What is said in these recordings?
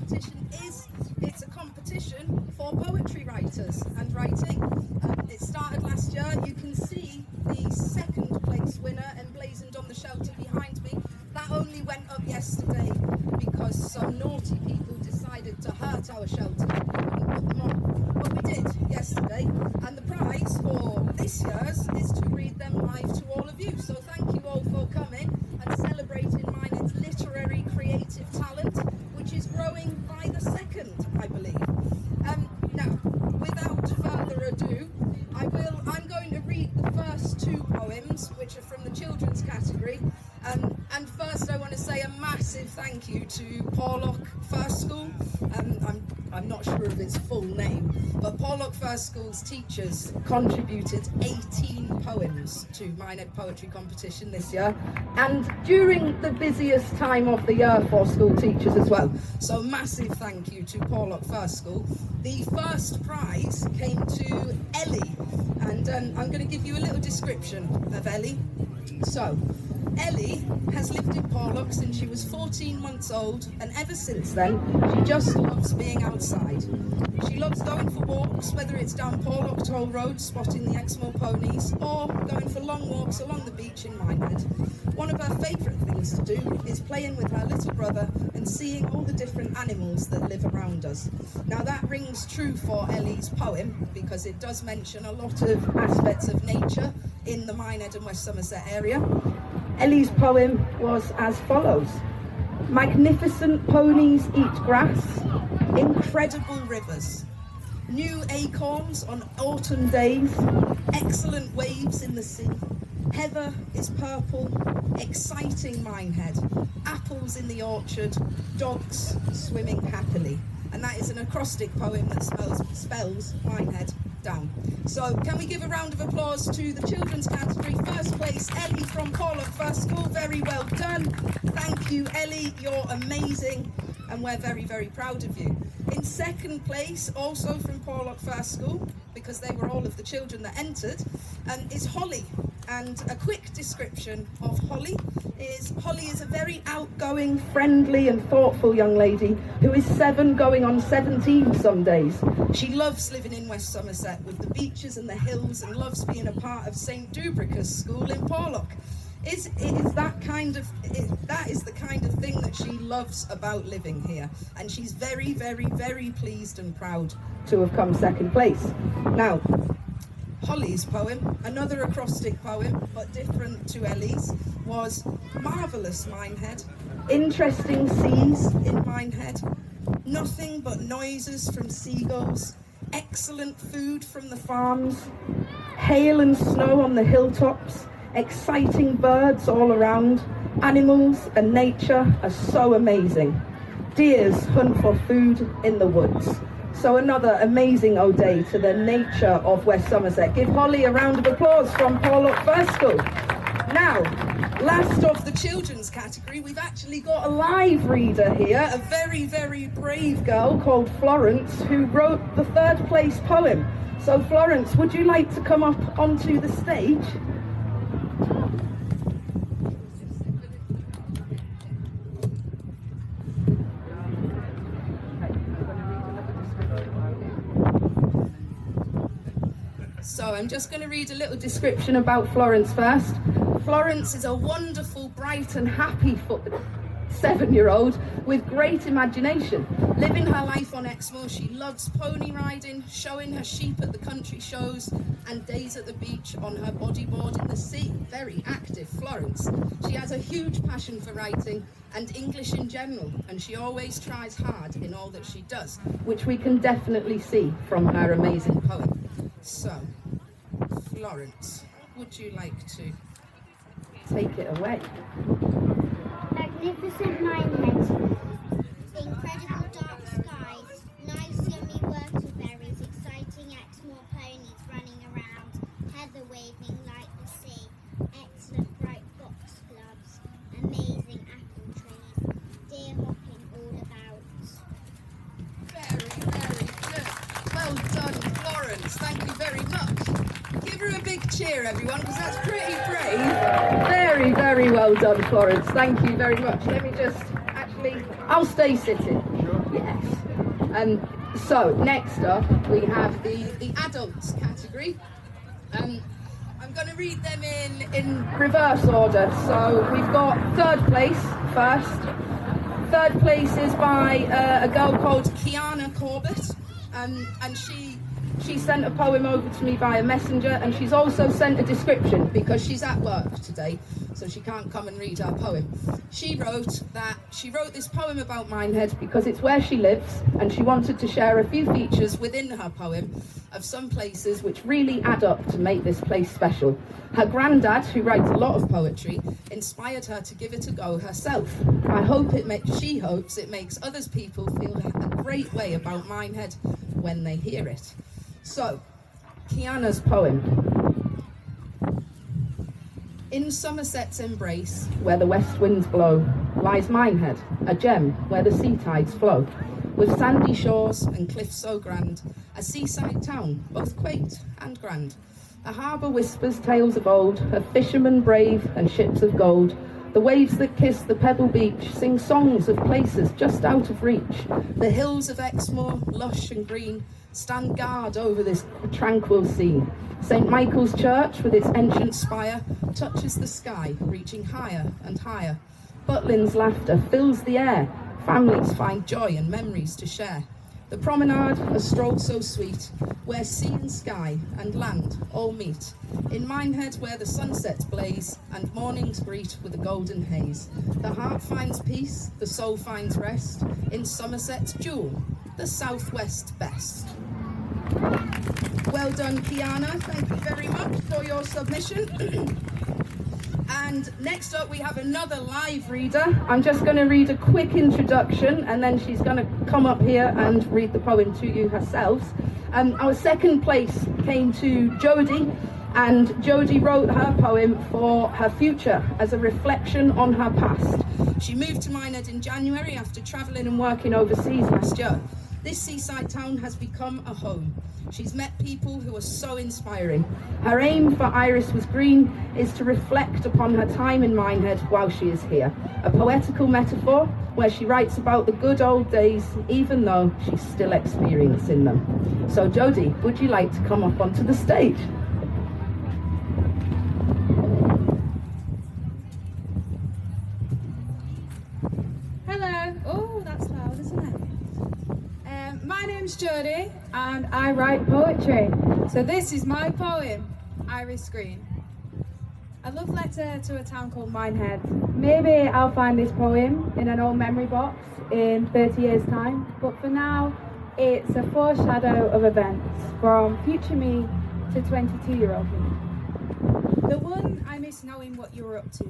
competition is, it's a competition for poetry writers and writing. It started last year. You can see the second place winner emblazoned on the shelter behind me. That only went up yesterday because some naughty people decided to hurt our shelter. We couldn't put them on. But we did yesterday, and the prize for this year's is to read them live to all of you. So thank you all for coming and celebrating Minehead's literary creative talent, which is growing by the second, I believe. Now, without further ado, I'm going to read the first two poems, which are from the children's category. And first I want to say a massive thank you to Porlock First School. I'm not sure of its full name, but Porlock First School's teachers contributed 18 poems to Minehead Poetry competition this year, and during the busiest time of the year for school teachers as well. So massive thank you to Porlock First School. The first prize came to Ellie, and I'm going to give you a little description of Ellie. So, Ellie has lived in Porlock since she was 14 months old, and ever since then, she just loves being outside. She loves going for walks, whether it's down Porlock Toll Road, spotting the Exmoor ponies, or going for long walks along the beach in Minehead. One of her favourite things to do is playing with her little brother and seeing all the different animals that live around us. Now that rings true for Ellie's poem, because it does mention a lot of aspects of nature in the Minehead and West Somerset area. Ellie's poem was as follows. Magnificent ponies eat grass, incredible rivers, new acorns on autumn days, excellent waves in the sea, heather is purple, exciting Minehead, apples in the orchard, dogs swimming happily. And that is an acrostic poem that spells Minehead down. So can we give a round of applause to the children's category? First place, Ellie from Porlock First School. Very well done. Thank you, Ellie. You're amazing, and we're very, very proud of you. In second place, also from Porlock First School, because they were all of the children that entered, is Holly. And a quick description of Holly is a very outgoing, friendly and thoughtful young lady who is 7 going on 17 some days. She loves living in West Somerset with the beaches and the hills, and loves being a part of St Dubricus School in Porlock. That is the kind of thing that she loves about living here, and she's very, very, very pleased and proud to have come second place. Now, Holly's poem, another acrostic poem, but different to Ellie's, was Marvellous Minehead, interesting seas in Minehead, nothing but noises from seagulls, excellent food from the farms, hail and snow on the hilltops, exciting birds all around, animals and nature are so amazing. Deers hunt for food in the woods. So another amazing ode to the nature of West Somerset. Give Holly a round of applause from Porlock First School. Now, last of the children's category, we've actually got a live reader here, a very, very brave girl called Florence, who wrote the third place poem. So Florence, would you like to come up onto the stage? So I'm just going to read a little description about Florence first. Florence is a wonderful, bright and happy 7-year-old with great imagination. Living her life on Exmoor, she loves pony riding, showing her sheep at the country shows, and days at the beach on her bodyboard in the sea. Very active, Florence. She has a huge passion for writing and English in general, and she always tries hard in all that she does, which we can definitely see from her amazing poem. So, Florence, would you like to take it away? Magnificent Minehead, incredible dark skies, nice yummy whortleberries, exciting Exmoor ponies running around, heather waving like the sea, excellent bright foxgloves, amazing apple trees, deer hopping all about. Very, very good. Well done, Florence. Thank you very much. Give her a big cheer, everyone, because that's pretty brave. Very, very well done, Florence. Thank you very much. Let me just, I'll stay sitting. Sure. Yes. So next up we have the adults category. I'm going to read them in reverse order. So we've got third place first. Third place is by a girl called Kiana Corbett, and she sent a poem over to me via messenger, and she's also sent a description because she's at work today, so she can't come and read her poem. She wrote this poem about Minehead because it's where she lives, and she wanted to share a few features within her poem of some places which really add up to make this place special. Her granddad, who writes a lot of poetry, inspired her to give it a go herself. She hopes it makes other people feel a great way about Minehead when they hear it. So, Kiana's poem. In Somerset's embrace, where the west winds blow, lies Minehead, a gem where the sea tides flow. With sandy shores and cliffs so grand, a seaside town, both quaint and grand. The harbour whispers tales of old, of fishermen brave and ships of gold. The waves that kiss the pebble beach sing songs of places just out of reach. The hills of Exmoor, lush and green, stand guard over this tranquil scene. St. Michael's Church, with its ancient spire, touches the sky, reaching higher and higher. Butlin's laughter fills the air. Families find joy and memories to share. The promenade, a stroll so sweet, where sea and sky and land all meet. In Minehead, where the sunsets blaze and mornings greet with a golden haze. The heart finds peace, the soul finds rest. In Somerset's jewel, the southwest best. Well done, Kiana. Thank you very much for your submission. And next up we have another live reader. I'm just going to read a quick introduction and then she's going to come up here and read the poem to you herself. Our second place came to Jodie, and Jodie wrote her poem for her future as a reflection on her past. She moved to Minehead in January after travelling and working overseas last year. This seaside town has become a home. She's met people who are so inspiring. Her aim for Iris Was Green is to reflect upon her time in Minehead while she is here. A poetical metaphor where she writes about the good old days, even though she's still experiencing them. So Jodie, would you like to come up onto the stage? Hello. Oh, that's loud, isn't it? My name's Jodie and I write poetry. So this is my poem, Iris Green. A love letter to a town called Minehead. Maybe I'll find this poem in an old memory box in 30 years' time, but for now it's a foreshadow of events from future me to 22-year-old me. The one I miss knowing what you were up to.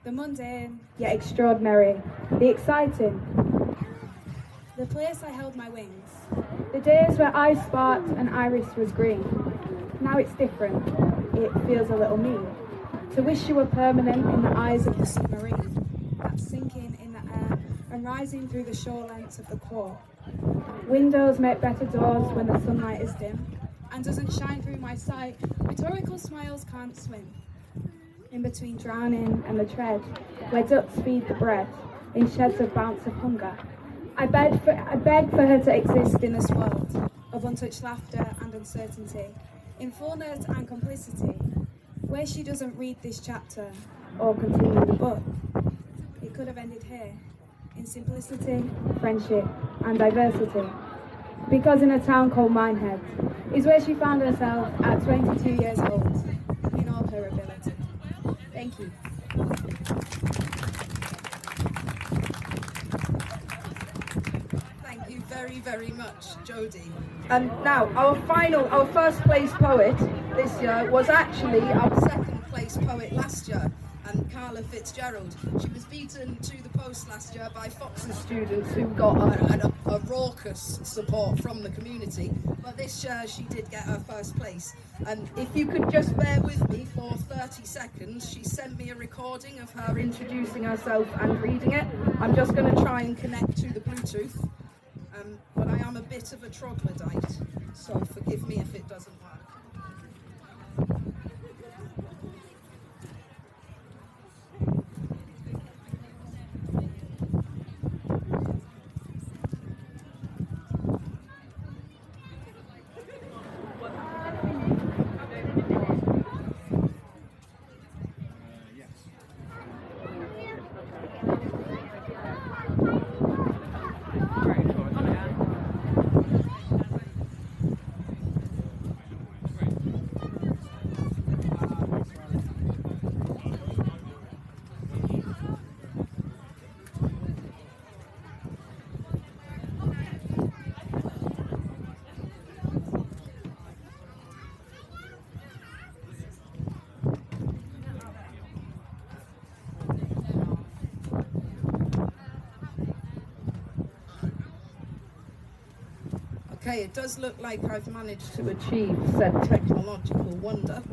The mundane, yet extraordinary. The exciting. The place I held my wings. The days where I sparked and Iris was green. Now it's different. It feels a little mean. To wish you were permanent in the eyes of the submarine. That's sinking in the air and rising through the shore lengths of the core. Windows make better doors when the sunlight is dim and doesn't shine through my sight. Rhetorical smiles can't swim. In between drowning and the tread, where ducks feed the bread, in sheds of bounce of hunger. I beg for her to exist in this world of untouched laughter and uncertainty, in fullness and complicity, where she doesn't read this chapter or continue the book. It could have ended here, in simplicity, friendship and diversity. Because in a town called Minehead is where she found herself at 22 years old, in all her ability. Thank you. Thank you very, very much, Jodie. And now, our first place poet this year was actually our second place poet last year, Carla Fitzgerald. She was beaten to the post last year by Fox's students who got a raucous support from the community, but this year she did get her first place. And if you could just bear with me for 30 seconds, she sent me a recording of her introducing herself and reading it. I'm just going to try and connect to the Bluetooth, but I am a bit of a troglodyte, so forgive me if it doesn't work. Okay, it does look like I've managed to achieve said technological wonder.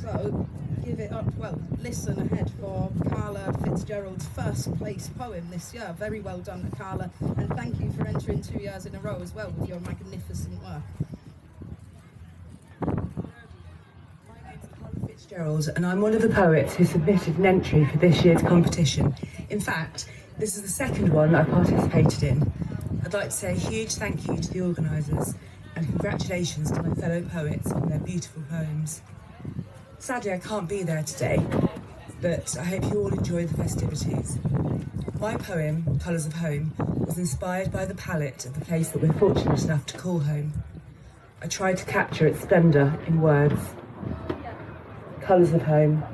So, give it up, well, listen ahead for Carla Fitzgerald's first place poem this year. Very well done, Carla, and thank you for entering 2 years in a row as well with your magnificent work. Fitzgerald, and I'm one of the poets who submitted an entry for this year's competition. In fact, this is the second one that I participated in. I'd like to say a huge thank you to the organisers and congratulations to my fellow poets on their beautiful poems. Sadly, I can't be there today, but I hope you all enjoy the festivities. My poem, Colours of Home, was inspired by the palette of the place that we're fortunate enough to call home. I tried to capture its splendour in words. Colours of Home.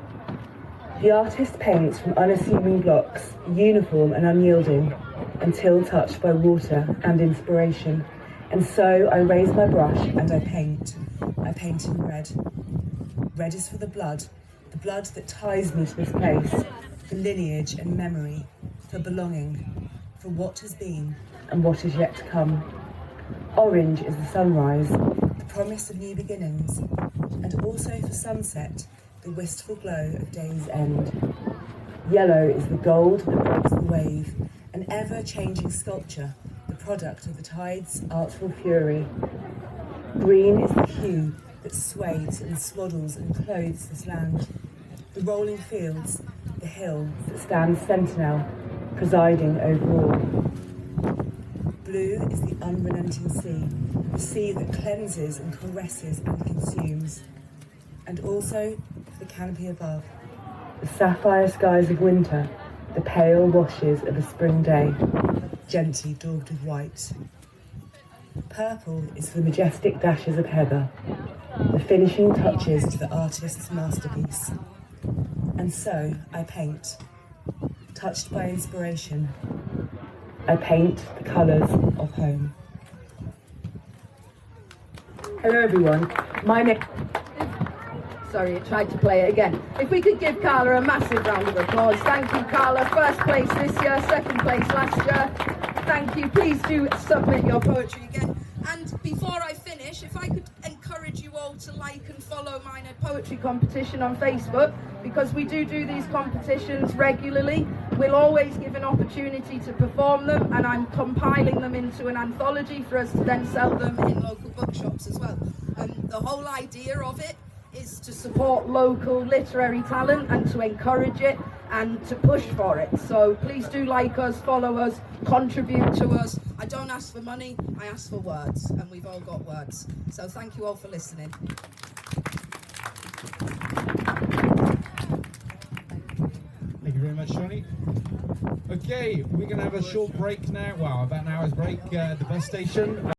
The artist paints from unassuming blocks, uniform and unyielding, until touched by water and inspiration. And so I raise my brush and I paint. I paint in red. Red is for the blood that ties me to this place, for lineage and memory, for belonging, for what has been and what is yet to come. Orange is the sunrise, the promise of new beginnings, and also for sunset, the wistful glow of day's end. Yellow is the gold that breaks the wave, an ever-changing sculpture, the product of the tide's artful fury. Green is the hue that swathes and swaddles and clothes this land. The rolling fields, the hill that stands sentinel, presiding over all. Blue is the unrelenting the sea that cleanses and caresses and consumes. And also the canopy above, the sapphire skies of winter, the pale washes of a spring day, gently daubed with white. Purple is the majestic dashes of heather, the finishing touches to the artist's masterpiece. And so I paint, touched by inspiration. I paint the colours of home. Hello everyone, Sorry, I tried to play it again. If we could give Carla a massive round of applause. Thank you, Carla. First place this year, second place last year. Thank you. Please do submit your poetry again. And before I finish, if I could encourage you all to like and follow Minehead Poetry Competition on Facebook, because we do these competitions regularly. We'll always give an opportunity to perform them, and I'm compiling them into an anthology for us to then sell them in local bookshops as well. The whole idea of it is to support local literary talent and to encourage it and to push for it. So please do like us, follow us, contribute to us. I don't ask for money, I ask for words, and we've all got words. So thank you all for listening. Thank you very much, Johnny. Okay, we're going to have a short break now. Well, about an hour's break at the bus station.